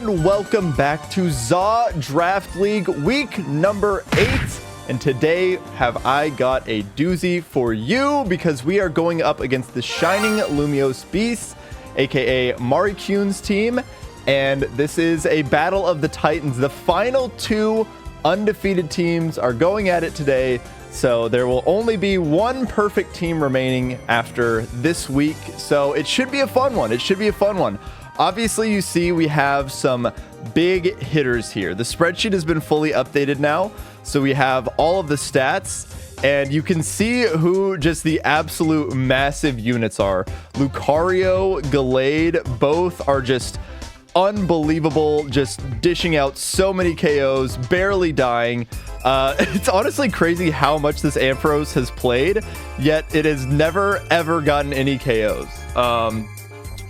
and welcome back to ZA Draft League week number 8. And today have I got a doozy for you because we are going up against the Shining Lumiose Beasts, aka Maricune's team. And this is a battle of the Titans. The final two undefeated teams are going at it today. So there will only be one perfect team remaining after this week. So it should be a fun one. It should be a fun one. Obviously, you see we have some big hitters here. The spreadsheet has been fully updated now. So we have all of the stats and you can see who just the absolute massive units are. Lucario, Gallade, both are just unbelievable, just dishing out so many KOs, barely dying. It's honestly crazy how much this Ampharos has played, yet it has never ever gotten any KOs,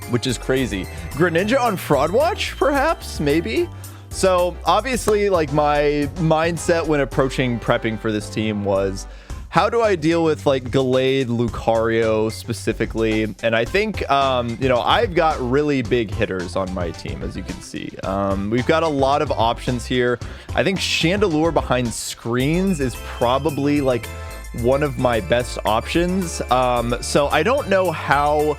which is crazy. Greninja on Fraud Watch, perhaps, maybe. So obviously, like, my mindset when approaching prepping for this team was, how do I deal with like Gallade, Lucario specifically? And I think, you know, I've got really big hitters on my team, as you can see. We've got a lot of options here. I think Chandelure behind screens is probably like one of my best options. So I don't know how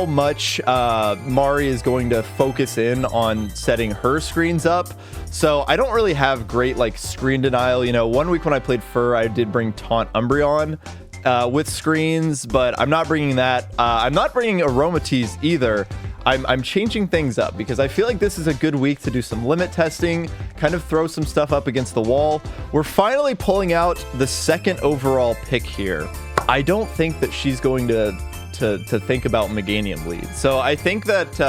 much Mari is going to focus in on setting her screens up. So I don't really have great like screen denial. You know, one week when I played Fur, I did bring Taunt Umbreon with screens, but I'm not bringing that. I'm not bringing Aromatisse either. I'm changing things up because I feel like this is a good week to do some limit testing, kind of throw some stuff up against the wall. We're finally pulling out the second overall pick here. I don't think that she's going to think about Meganium lead. So I think that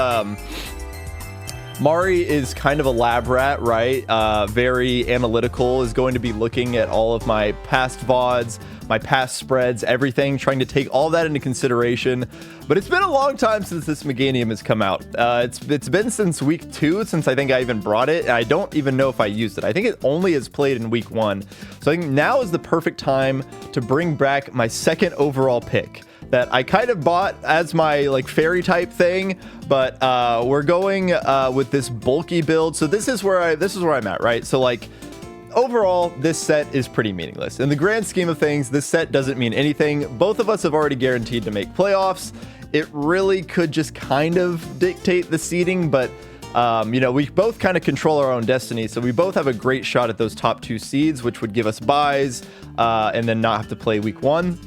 Mari is kind of a lab rat, right? Very analytical, is going to be looking at all of my past VODs, my past spreads, everything, trying to take all that into consideration. But it's been a long time since this Meganium has come out. It's been since week 2, since I think I even brought it. I don't even know if I used it. I think it only is played in week 1. So I think now is the perfect time to bring back my second overall pick that I kind of bought as my like fairy type thing, but we're going with this bulky build. So this is where I'm at, right? So like overall, this set is pretty meaningless. In the grand scheme of things, this set doesn't mean anything. Both of us have already guaranteed to make playoffs. It really could just kind of dictate the seeding, but you know, we both kind of control our own destiny. So we both have a great shot at those top 2 seeds, which would give us buys and then not have to play week 1.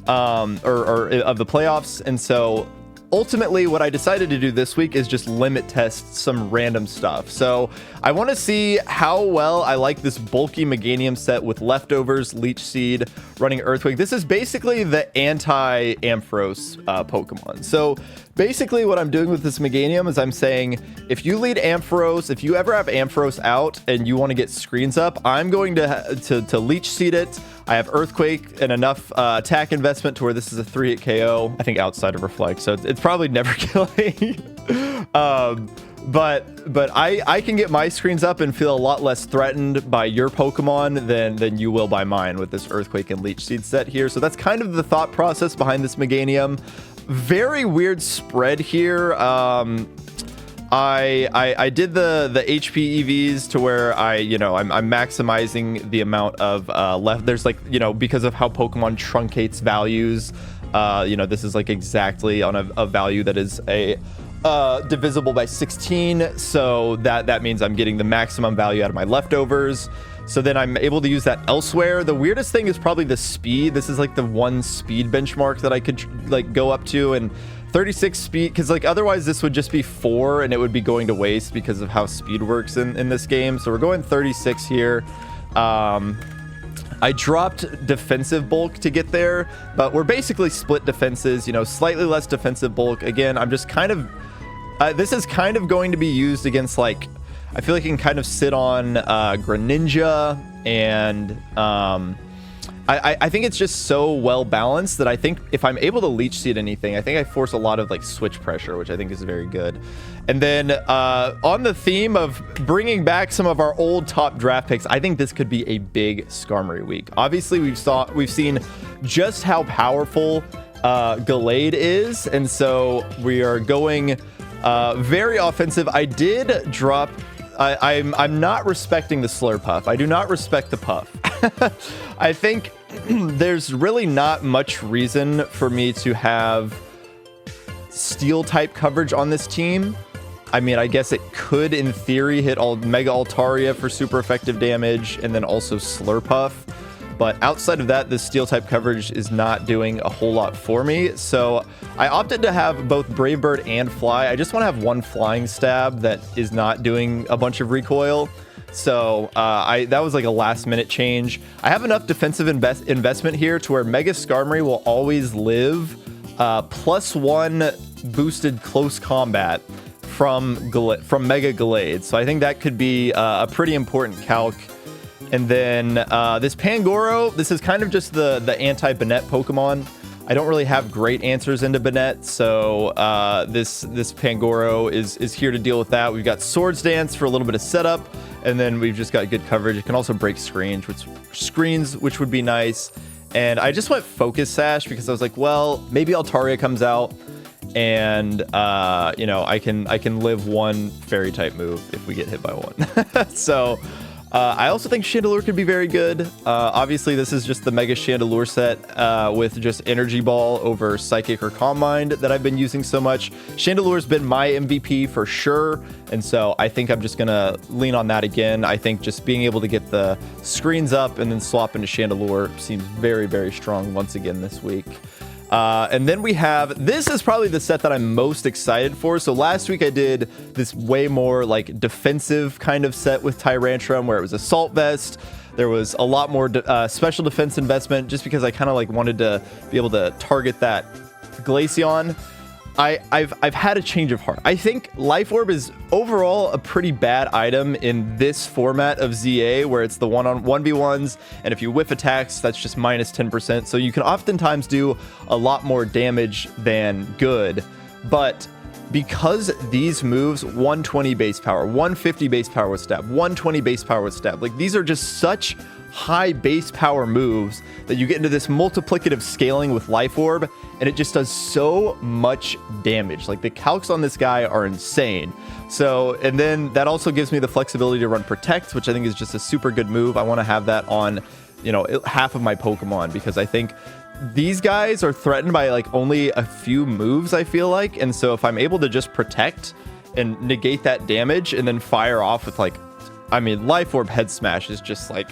Or of the playoffs. And so ultimately what I decided to do this week is just limit test some random stuff. So I want to see how well I like this bulky Meganium set with leftovers, Leech Seed, running Earthquake. This is basically the anti-Ampharos Pokemon. So basically what I'm doing with this Meganium is I'm saying, if you lead Ampharos, if you ever have Ampharos out and you want to get screens up, I'm going to Leech Seed it. I have Earthquake and enough attack investment to where this is a 3-hit KO, I think outside of Reflect, so it's probably never killing. But I can get my screens up and feel a lot less threatened by your Pokemon than you will by mine with this Earthquake and Leech Seed set here. So that's kind of the thought process behind this Meganium. Very weird spread here. I did the HP EVs to where I'm maximizing the amount of left. There's like, you know, because of how Pokemon truncates values, you know, this is like exactly on a value that is a divisible by 16. So that means I'm getting the maximum value out of my leftovers. So then I'm able to use that elsewhere. The weirdest thing is probably the speed. This is like the one speed benchmark that I could like go up to, and 36 speed, because like otherwise this would just be 4 and it would be going to waste because of how speed works in this game. So we're going 36 here. I dropped defensive bulk to get there, but we're basically split defenses, you know, slightly less defensive bulk. Again, I'm just kind of this is kind of going to be used against, like, I feel like it can kind of sit on Greninja, and I think it's just so well balanced that I think if I'm able to Leech Seed anything, I think I force a lot of like switch pressure, which I think is very good. And then on the theme of bringing back some of our old top draft picks, I think this could be a big Skarmory week. Obviously, we've seen just how powerful Gallade is, and so we are going Very offensive. I did drop... I'm not respecting the Slurpuff. I do not respect the puff. I think there's really not much reason for me to have steel type coverage on this team. I mean, I guess it could, in theory, hit Mega Altaria for super effective damage, and then also Slurpuff. But outside of that, the steel type coverage is not doing a whole lot for me. So I opted to have both Brave Bird and Fly. I just want to have one flying stab that is not doing a bunch of recoil. So that was like a last minute change. I have enough defensive investment here to where Mega Skarmory will always live +1 boosted close combat from Mega Gallade. So I think that could be a pretty important calc. And then this Pangoro, this is kind of just the anti-Banette Pokemon. I don't really have great answers into Banette, so this Pangoro is here to deal with that. We've got Swords Dance for a little bit of setup, and then we've just got good coverage. It can also break screens, which would be nice. And I just went Focus Sash because I was like, well, maybe Altaria comes out, and you know, I can live one Fairy type move if we get hit by one. So. I also think Chandelure could be very good. Obviously, this is just the Mega Chandelure set with just Energy Ball over Psychic or Calm Mind that I've been using so much. Chandelure's been my MVP for sure, and so I think I'm just going to lean on that again. I think just being able to get the screens up and then swap into Chandelure seems very, very strong once again this week. And then we have, this is probably the set that I'm most excited for. So last week I did this way more like defensive kind of set with Tyrantrum where it was Assault Vest. There was a lot more special defense investment just because I kind of like wanted to be able to target that Glaceon. I've had a change of heart. I think Life Orb is overall a pretty bad item in this format of ZA where it's the 1v1s, and if you whiff attacks, that's just minus 10%. So you can oftentimes do a lot more damage than good. But because these moves, 120 base power, 150 base power with stab, 120 base power with stab, like these are just such high base power moves that you get into this multiplicative scaling with Life Orb, and it just does so much damage. Like the calcs on this guy are insane. So, and then that also gives me the flexibility to run Protect, which I think is just a super good move. I want to have that on, you know, half of my Pokemon because I think these guys are threatened by like only a few moves, I feel like. And so if I'm able to just Protect and negate that damage and then fire off with like, I mean, Life Orb Head Smash is just like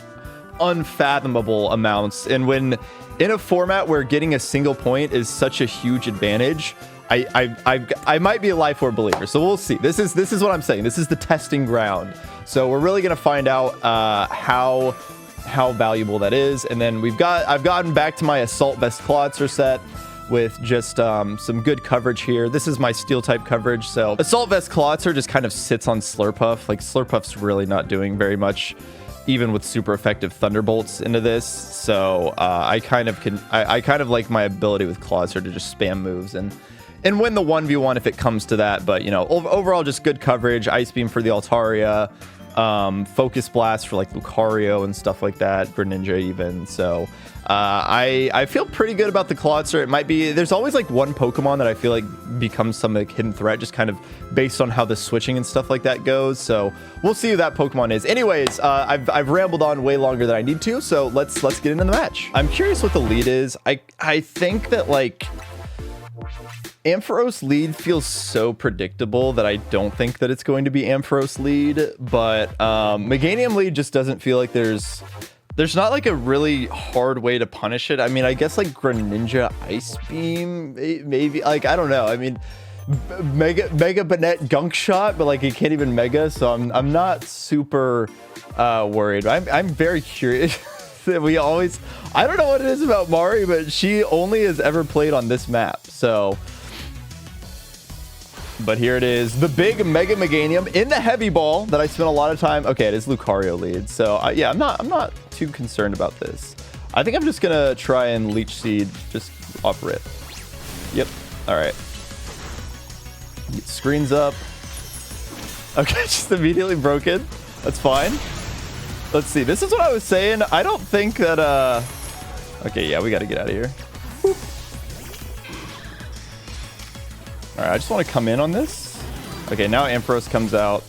unfathomable amounts. And when in a format where getting a single point is such a huge advantage, I might be a Life Orb believer. So we'll see. This is what I'm saying. This is the testing ground. So we're really gonna find out how valuable that is. And then I've gotten back to my Assault Vest Clawitzer set with just some good coverage here. This is my steel type coverage. So Assault Vest Clawitzer just kind of sits on Slurpuff. Like Slurpuff's really not doing very much, even with super effective Thunderbolts into this. So I kind of like my ability with Clawitzer to just spam moves and win the 1v1 if it comes to that. But you know, overall just good coverage. Ice Beam for the Altaria, Focus Blast for like Lucario and stuff like that, Greninja even. So I feel pretty good about the Clawitzer. It might be, there's always like one Pokemon that I feel like becomes some like hidden threat just kind of based on how the switching and stuff like that goes. So we'll see who that Pokemon is. Anyways, I've rambled on way longer than I need to, so let's get into the match. I'm curious what the lead is. I think that like Ampharos lead feels so predictable that I don't think that it's going to be Ampharos lead, but Meganium lead just doesn't feel like there's not like a really hard way to punish it. I mean, I guess like Greninja Ice Beam, maybe, like, I don't know. I mean, Mega Banette Gunk Shot, but like it can't even Mega, so I'm not super worried. I'm very curious. We always, I don't know what it is about Mari, but she only has ever played on this map, so. But here it is, the big Mega Meganium in the Heavy Ball that I spent a lot of time. Okay, it is Lucario lead, so yeah, I'm not too concerned about this. I think I'm just gonna try and Leech Seed just off rip. Yep. All right. Get screens up. Okay, just immediately broken. That's fine. Let's see. This is what I was saying. I don't think that. Okay, yeah, we got to get out of here. Whoop. All right, I just want to come in on this. Okay, now Ampharos comes out.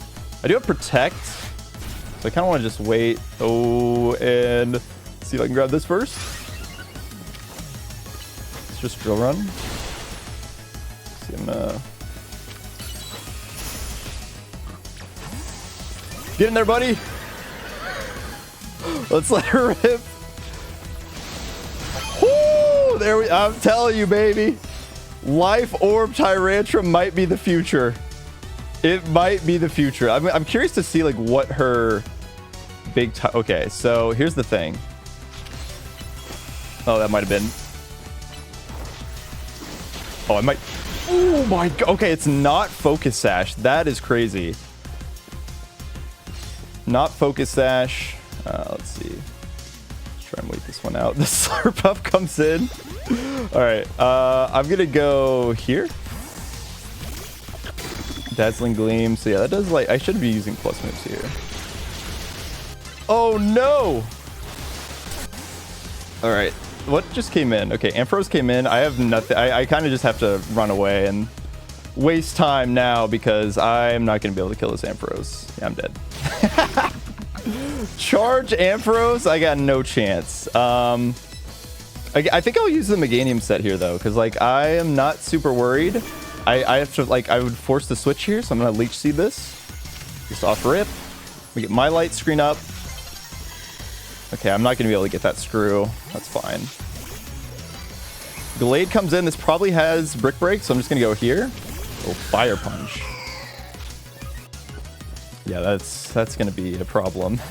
I do have Protect, so I kind of want to just wait. Oh, and see if I can grab this first. Let's just drill run. See, I'm gonna... Get in there, buddy. Let's let her rip. Woo! There we... I'm telling you, baby. Life Orb Tyrantrum might be the future. It might be the future. I'm curious to see like what her big... Okay, so here's the thing. Oh, that might have been... Oh, I might... Oh my god. Okay, it's not Focus Sash. That is crazy. Not Focus Sash. Let's see. Let's try and wait this one out. The Slurpuff comes in. All right. I'm going to go here. Dazzling Gleam. So yeah, that does like... I should be using plus moves here. Oh no! All right. What just came in? Okay, Ampharos came in. I have nothing. I kind of just have to run away and waste time now because I'm not going to be able to kill this Ampharos. Yeah, I'm dead. Charge Ampharos? I got no chance. I think I'll use the Meganium set here though, because like I am not super worried. I have to like I would force the switch here, so I'm gonna Leech Seed this. Just off rip. We get my light screen up. Okay, I'm not gonna be able to get that screw. That's fine. Glade comes in. This probably has Brick Break, so I'm just gonna go here. Oh, Fire Punch. Yeah, that's gonna be a problem.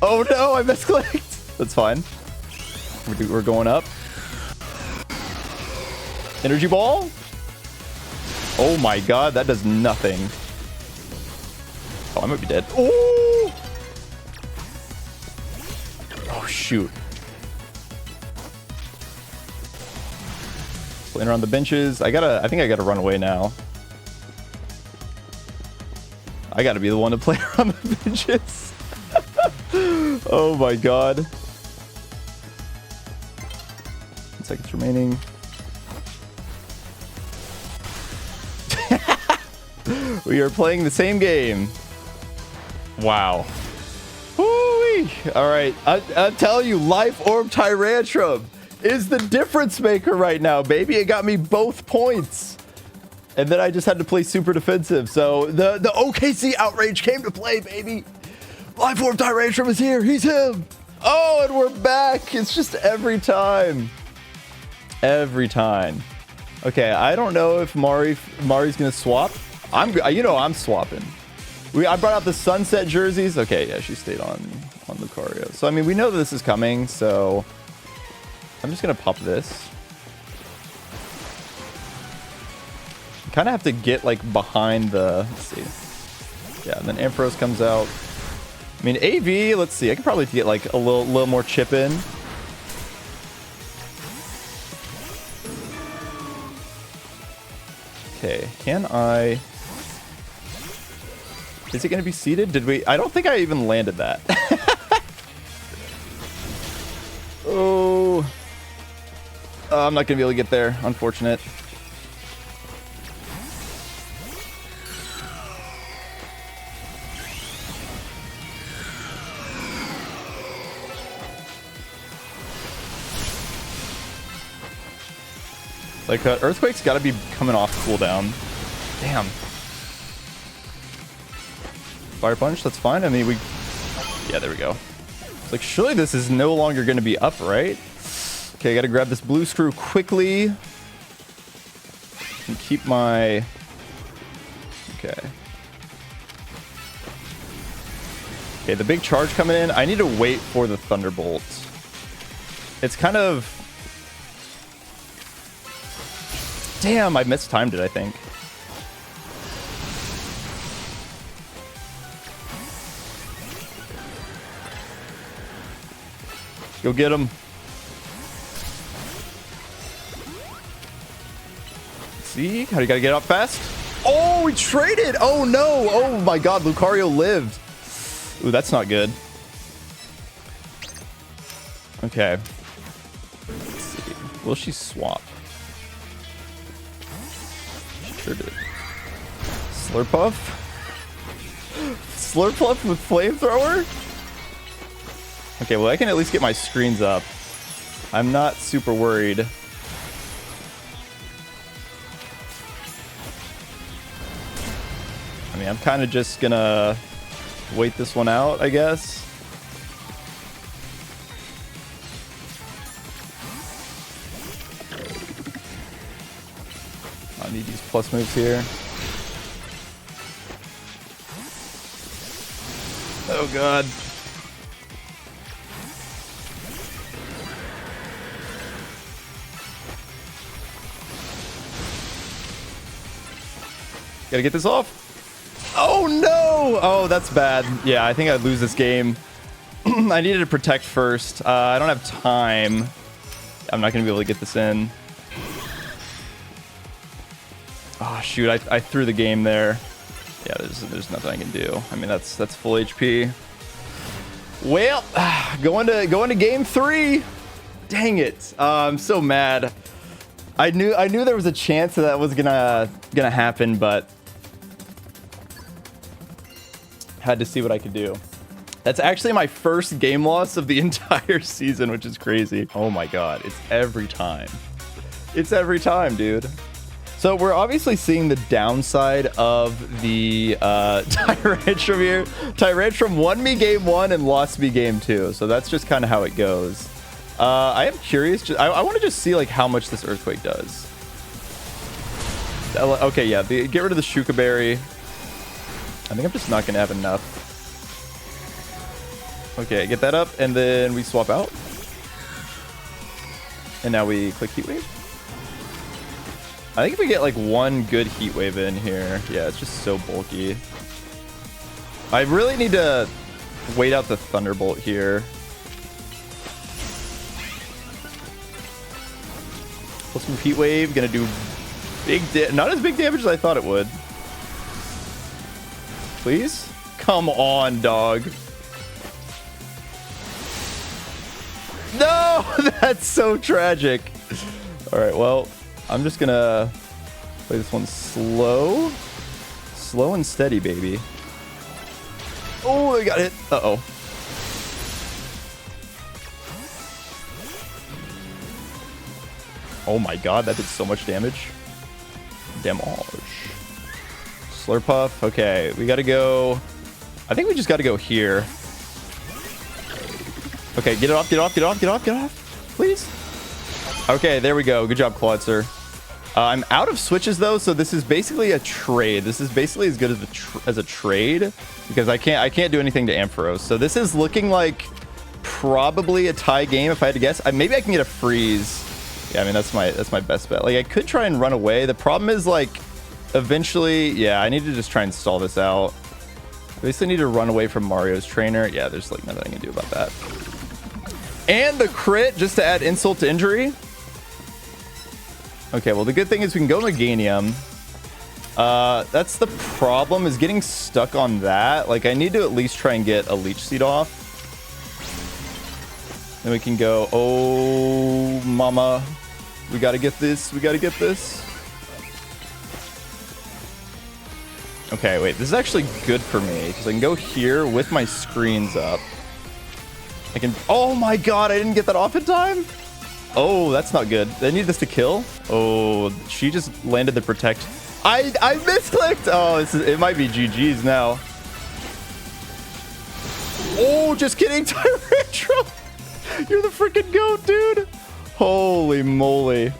Oh no, I misclicked. That's fine. We're going up. Energy Ball. Oh my god, that does nothing. Oh, I might be dead. Oh! Oh shoot. Playing around the benches. I think I gotta run away now. I gotta be the one to play around the benches. Oh my god. 10 seconds remaining. We are playing the same game. Wow. Woo-wee. All right. I tell you, Life Orb Tyrantrum is the difference maker right now, baby. It got me both points. And then I just had to play super defensive. So the OKC Outrage came to play, baby. Life Orb Tyrantrum is here. He's him. Oh, and we're back. It's just every time. Every time. Okay, I don't know if Mari's going to swap. I'm swapping. I brought out the Sunset jerseys. Okay, yeah, she stayed on Lucario. So, I mean, we know that this is coming, so I'm just going to pop this. Kind of have to get like behind the, let's see. Yeah, and then Ampharos comes out. I mean, AV, let's see. I could probably get like a little more chip in. Okay, can I... Is it going to be seated? Did we... I don't think I even landed that. Oh. I'm not going to be able to get there. Unfortunate. Like, Earthquake's got to be coming off cooldown. Damn. Fire Punch, that's fine. I mean, yeah, there we go. It's like, surely this is no longer going to be up, right? Okay, I got to grab this blue screw quickly. And keep my... Okay. Okay, the big charge coming in. I need to wait for the Thunderbolt. It's kind of... Damn, I mistimed it, I think. Go get him. See? How do you gotta get up fast? Oh, we traded! Oh no! Oh my god, Lucario lived. Ooh, that's not good. Okay. Let's see. Will she swap? She sure did. Slurpuff? Slurpuff with flamethrower? Okay, well, I can at least get my screens up. I'm not super worried. I mean, I'm kind of just gonna wait this one out, I guess. I need these plus moves here. Oh god. Gotta get this off. Oh no! Oh, that's bad. Yeah, I think I'd lose this game. I needed to protect first. I don't have time. I'm not gonna be able to get this in. Oh shoot, I threw the game there. Yeah, there's nothing I can do. I mean, that's full HP. Well, going to game 3. Dang it. I'm so mad. I knew there was a chance that was gonna happen, but had to see what I could do. That's actually my first game loss of the entire season, which is crazy. Oh my god, it's every time. It's every time, dude. So we're obviously seeing the downside of the Tyrantrum here. Tyrantrum won me game 1 and lost me game 2. So that's just kind of how it goes. I am curious. I want to just see like how much this Earthquake does. Okay, yeah. Get rid of the Shuka Berry. I think I'm just not going to have enough. Okay, get that up, and then we swap out. And now we click Heat Wave. I think if we get like one good Heat Wave in here, yeah, it's just so bulky. I really need to wait out the Thunderbolt here. Plus move Heat Wave, gonna do not as big damage as I thought it would. Please? Come on, dog. No! That's so tragic. All right, well, I'm just gonna play this one slow. Slow and steady, baby. Oh, I got hit. Uh-oh. Oh my god, that did so much damage. Damage. Slurpuff. Okay, we gotta go. I think we just gotta go here. Okay, get it off, get it off, get it off, get it off, get it off. Please. Okay, there we go. Good job, Quadser. I'm out of switches though, so this is basically a trade. This is basically as good as a trade because I can't do anything to Ampharos. So this is looking like probably a tie game if I had to guess. Maybe I can get a freeze. Yeah, I mean that's my best bet. Like I could try and run away. The problem is like eventually, yeah, I need to just try and stall this out. I basically need to run away from Mario's trainer. Yeah, there's like nothing I can do about that. And the crit just to add insult to injury. Okay, well the good thing is we can go Meganium. That's the problem, is getting stuck on that. Like I need to at least try and get a Leech Seed off. Then we can go, oh mama, we gotta get this, we gotta get this. Okay, wait, this is actually good for me because I can go here with my screens up. I can, oh my god, I didn't get that off in time. Oh, that's not good. I need this to kill. Oh, she just landed the protect. I misclicked. Oh, it might be GG's now. Oh, just kidding, Tyrantrum. You're the freaking goat, dude. Holy moly.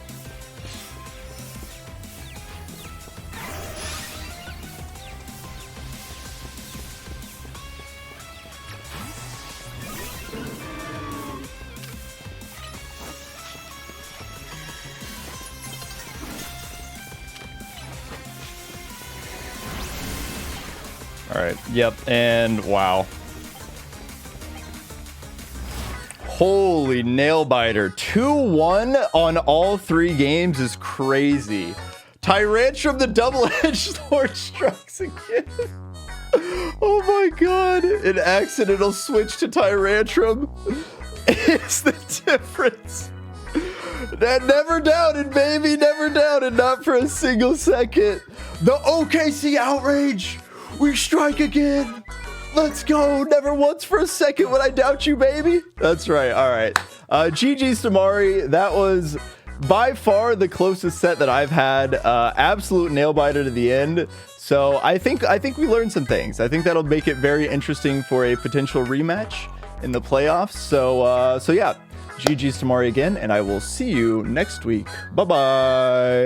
All right. Yep. And wow. Holy nail biter. 2-1 on all 3 games is crazy. Tyrantrum the double-edged sword strikes again. Oh my god. An accidental switch to Tyrantrum is the difference. Never doubted, baby. Never doubted. Not for a single second. The OKC outrage. We strike again. Let's go. Never once for a second would I doubt you, baby. That's right. All right. GG's Tamari. That was by far the closest set that I've had. Absolute nail biter to the end. So I think we learned some things. I think that'll make it very interesting for a potential rematch in the playoffs. So yeah, GG's Tamari again, and I will see you next week. Bye-bye.